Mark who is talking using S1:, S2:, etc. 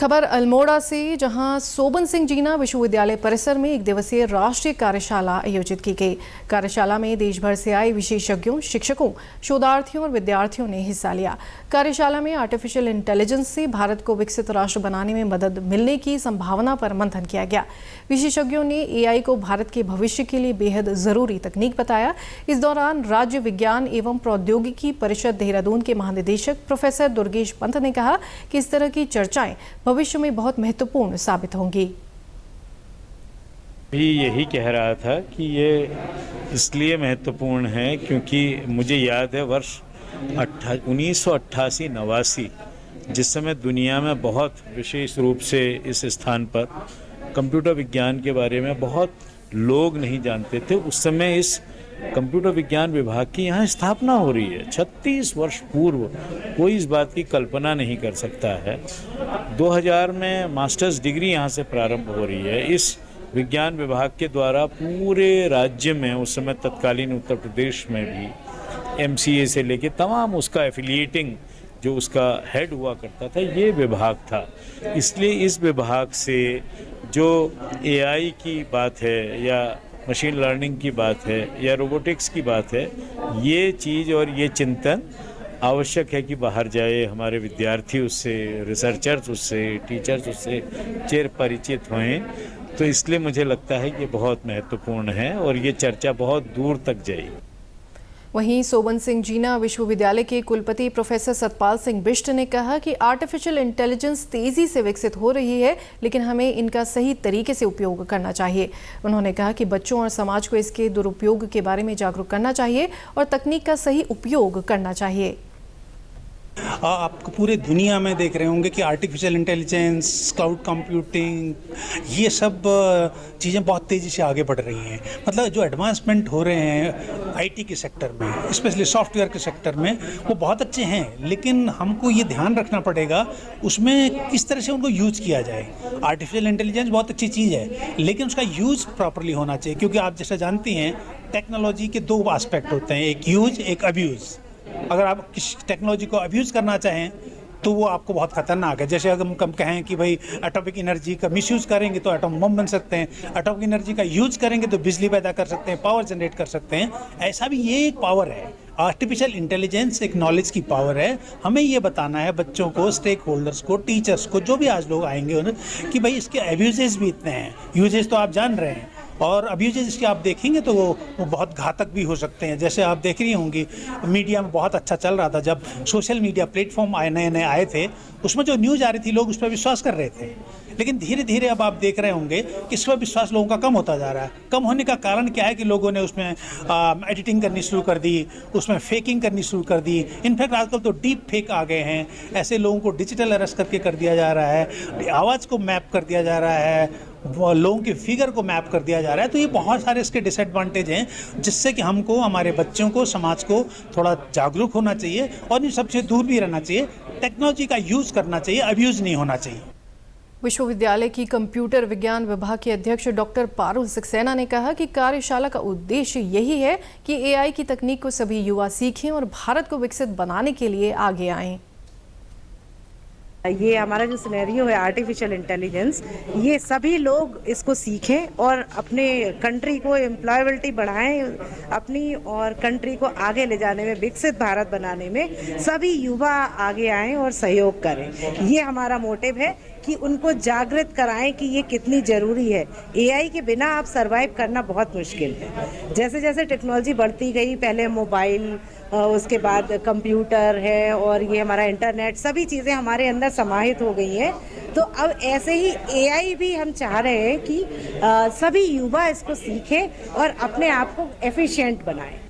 S1: खबर अल्मोड़ा से, जहां सोबन सिंह जीना विश्वविद्यालय परिसर में एक दिवसीय राष्ट्रीय कार्यशाला आयोजित की गई। कार्यशाला में देश भर से आए विशेषज्ञों, शिक्षकों, शोधार्थियों और विद्यार्थियों ने हिस्सा लिया। कार्यशाला में आर्टिफिशियल इंटेलिजेंस से भारत को विकसित राष्ट्र बनाने में मदद मिलने की संभावना पर मंथन किया गया। विशेषज्ञों ने एआई को भारत के भविष्य के लिए बेहद जरूरी तकनीक बताया। इस दौरान राज्य विज्ञान एवं प्रौद्योगिकी परिषद देहरादून के महानिदेशक प्रोफेसर दुर्गेश पंत ने कहा कि इस तरह की चर्चाएं भविष्य में बहुत महत्वपूर्ण साबित होंगी।
S2: भी यही कह रहा था कि ये इसलिए महत्वपूर्ण है क्योंकि मुझे याद है वर्ष 1988-89 जिस समय दुनिया में बहुत विशेष रूप से इस स्थान पर कंप्यूटर विज्ञान के बारे में बहुत लोग नहीं जानते थे। उस समय इस कंप्यूटर विज्ञान विभाग की यहाँ स्थापना हो रही है। 36 वर्ष पूर्व कोई इस बात की कल्पना नहीं कर सकता है। 2000 में मास्टर्स डिग्री यहाँ से प्रारंभ हो रही है। इस विज्ञान विभाग के द्वारा पूरे राज्य में, उस समय तत्कालीन उत्तर प्रदेश में भी एमसीए से लेके तमाम उसका एफिलिएटिंग जो उसका हेड हुआ करता था, ये विभाग था। इसलिए इस विभाग से जो एआई की बात है या मशीन लर्निंग की बात है या रोबोटिक्स की बात है, ये चीज़ और ये चिंतन आवश्यक है कि बाहर जाए, हमारे विद्यार्थी उससे, रिसर्चर्स उससे, टीचर्स उससे चिर परिचित हों। तो इसलिए मुझे लगता है कि बहुत महत्वपूर्ण है और ये चर्चा बहुत दूर तक जाएगी।
S1: वहीं सोबन सिंह जीना विश्वविद्यालय के कुलपति प्रोफेसर सतपाल सिंह बिष्ट ने कहा कि आर्टिफिशियल इंटेलिजेंस तेजी से विकसित हो रही है, लेकिन हमें इनका सही तरीके से उपयोग करना चाहिए। उन्होंने कहा कि बच्चों और समाज को इसके दुरुपयोग के बारे में जागरूक करना चाहिए और तकनीक का सही उपयोग करना चाहिए।
S3: आपको पूरे दुनिया में देख रहे होंगे कि आर्टिफिशियल इंटेलिजेंस, क्लाउड कंप्यूटिंग, ये सब चीज़ें बहुत तेज़ी से आगे बढ़ रही हैं। मतलब जो एडवांसमेंट हो रहे हैं आईटी के सेक्टर में, स्पेशली सॉफ्टवेयर के सेक्टर में, वो बहुत अच्छे हैं, लेकिन हमको ये ध्यान रखना पड़ेगा उसमें किस तरह से उनको यूज़ किया जाए। आर्टिफिशियल इंटेलिजेंस बहुत अच्छी चीज़ है, लेकिन उसका यूज़ प्रॉपरली होना चाहिए, क्योंकि आप जैसा जानती हैं टेक्नोलॉजी के दो एस्पेक्ट होते हैं, एक यूज, एक अब्यूज़। अगर आप किसी टेक्नोलॉजी को अब्यूज़ करना चाहें तो वो आपको बहुत खतरनाक है। जैसे अगर हम कहें कि भाई एटॉमिक एनर्जी का मिसयूज़ करेंगे तो एटॉम बम बन सकते हैं, एटॉमिक एनर्जी का यूज़ करेंगे तो बिजली पैदा कर सकते हैं, पावर जनरेट कर सकते हैं। ऐसा भी ये एक पावर है। आर्टिफिशियल इंटेलिजेंस एक नॉलेज की पावर है। हमें ये बताना है बच्चों को, स्टेक होल्डर्स को, टीचर्स को, जो भी आज लोग आएंगे उन्हें, कि भाई इसके अब्यूजेस भी इतने हैं। यूजेस तो आप जान रहे हैं, और अब्यूजेस इसके आप देखेंगे तो वो बहुत घातक भी हो सकते हैं। जैसे आप देख रही होंगी मीडिया में बहुत अच्छा चल रहा था, जब सोशल मीडिया प्लेटफॉर्म नए नए आए थे, उसमें जो न्यूज़ आ रही थी लोग उस पर विश्वास कर रहे थे। लेकिन धीरे धीरे अब आप देख रहे होंगे कि इस पर विश्वास लोगों का कम होता जा रहा है। कम होने का कारण क्या है कि लोगों ने उसमें एडिटिंग करनी शुरू कर दी, उसमें फेकिंग करनी शुरू कर दी। इनफैक्ट आजकल तो डीप फेक आ गए हैं। ऐसे लोगों को डिजिटल अरेस्ट करके कर दिया जा रहा है, आवाज़ को मैप कर दिया जा रहा है, लोगों की फिगर को मैप कर दिया जा रहा है। तो ये बहुत सारे इसके डिसएडवांटेज हैं, जिससे कि हमको, हमारे बच्चों को, समाज को थोड़ा जागरूक होना चाहिए और इन सबसे दूर भी रहना चाहिए। टेक्नोलॉजी का यूज़ करना चाहिए, अब्यूज़ नहीं होना चाहिए।
S1: विश्वविद्यालय की कंप्यूटर विज्ञान विभाग के अध्यक्ष डॉक्टर पारुल सक्सेना ने कहा कि कार्यशाला का उद्देश्य यही है कि एआई की तकनीक को सभी युवा सीखें और भारत को विकसित बनाने के लिए आगे आएं।
S4: ये हमारा जो सिनेरियो है आर्टिफिशियल इंटेलिजेंस, ये सभी लोग इसको सीखें और अपने कंट्री को एम्प्लॉयबिलिटी बढ़ाएं, अपनी और कंट्री को आगे ले जाने में, विकसित भारत बनाने में सभी युवा आगे आएं और सहयोग करें। ये हमारा मोटिव है कि उनको जागृत कराएं कि ये कितनी ज़रूरी है। एआई के बिना आप सरवाइव करना बहुत मुश्किल है। जैसे जैसे टेक्नोलॉजी बढ़ती गई, पहले मोबाइल, उसके बाद कंप्यूटर है और ये हमारा इंटरनेट, सभी चीज़ें हमारे अंदर समाहित हो गई हैं। तो अब ऐसे ही एआई भी हम चाह रहे हैं कि सभी युवा इसको सीखें और अपने आप को एफिशिएंट बनाएं।